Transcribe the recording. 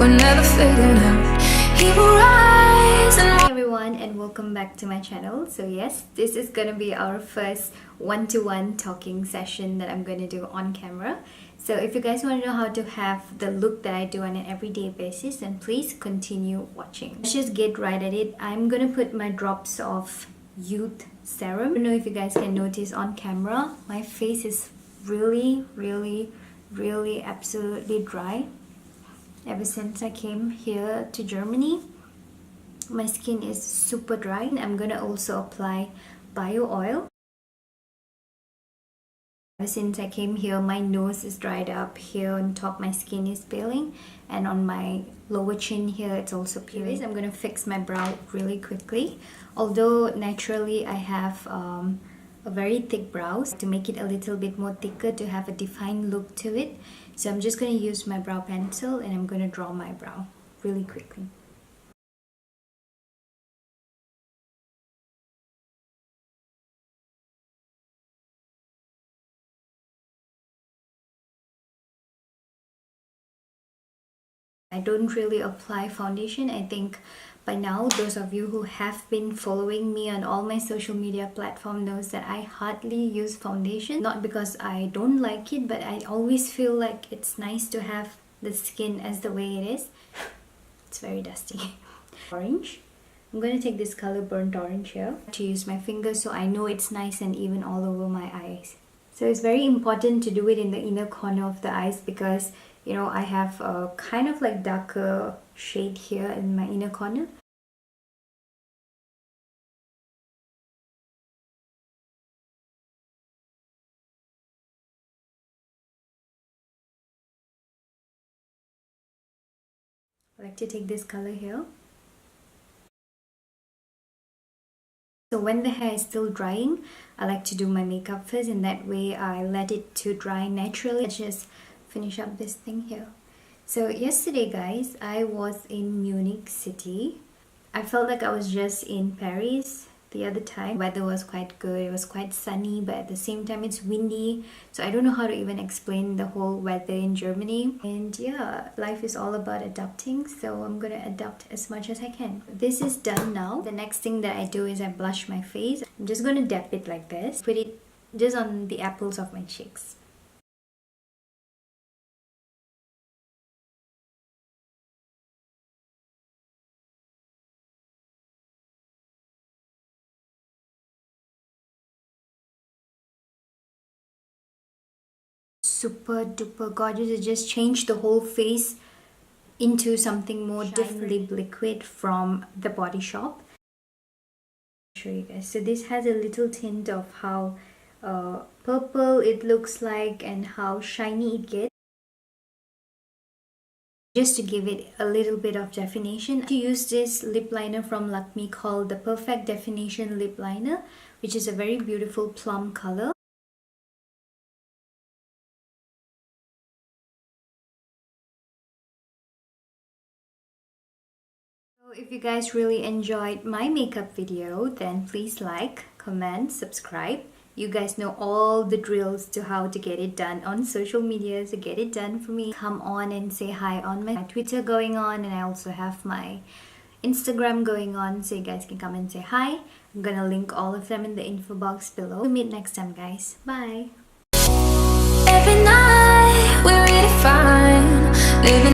we're never fading out. He will rise and Hi everyone, and welcome back to my channel. So yes, this is gonna be our first one-to-one talking session that I'm gonna do on camera. So if you guys want to know how to have the look that I do on an everyday basis, then please continue watching. Let's just get right at it. I'm gonna put my drops of youth serum. I don't know if you guys can notice on camera, my face is really absolutely dry. Ever since I came here to Germany, my skin is super dry. I'm gonna also apply bio oil. Ever since I came here, my nose is dried up. Here on top, my skin is peeling, and on my lower chin here, it's also peeling. I'm gonna fix my brow really quickly. Although naturally I have a very thick brows, to make it a little bit more thicker, to have a defined look to it. So I'm just gonna use my brow pencil and I'm gonna draw my brow really quickly. I don't really apply foundation. I think by now those of you who have been following me on all my social media platforms knows that I hardly use foundation. Not because I don't like it, but I always feel like it's nice to have the skin as the way it is. It's very dusty. Orange. I'm going to take this color burnt orange here to use my fingers so I know it's nice and even all over my eyes. So it's very important to do it in the inner corner of the eyes because, you know, I have a kind of like darker shade here in my inner corner. I like to take this color here. So when the hair is still drying, I like to do my makeup first, and that way I let it to dry naturally. Let's just finish up this thing here. So yesterday, guys, I was in Munich city. I felt like I was just in Paris the other time. Weather was quite good. It was quite sunny, but at the same time it's windy. So I don't know how to even explain the whole weather in Germany. And yeah, life is all about adapting. So I'm gonna adapt as much as I can. This is done now. The next thing that I do is I blush my face. I'm just gonna dab it like this. Put it just on the apples of my cheeks. Super duper gorgeous. It just changed the whole face into something more different liquid from the Body Shop. I'll show you guys. So this has a little tint of how purple it looks like and how shiny it gets. Just to give it a little bit of definition, I use this lip liner from Lakmé called the Perfect Definition Lip Liner, which is a very beautiful plum color. If you guys really enjoyed my makeup video, then please like, comment, subscribe. You guys know all the drills to how to get it done on social media, so get it done for me. Come on and say hi on my Twitter going on, and I also have my Instagram going on, so you guys can come and say hi. I'm gonna link all of them in the info box below. We'll meet next time, guys. Bye! every night we're redefine living.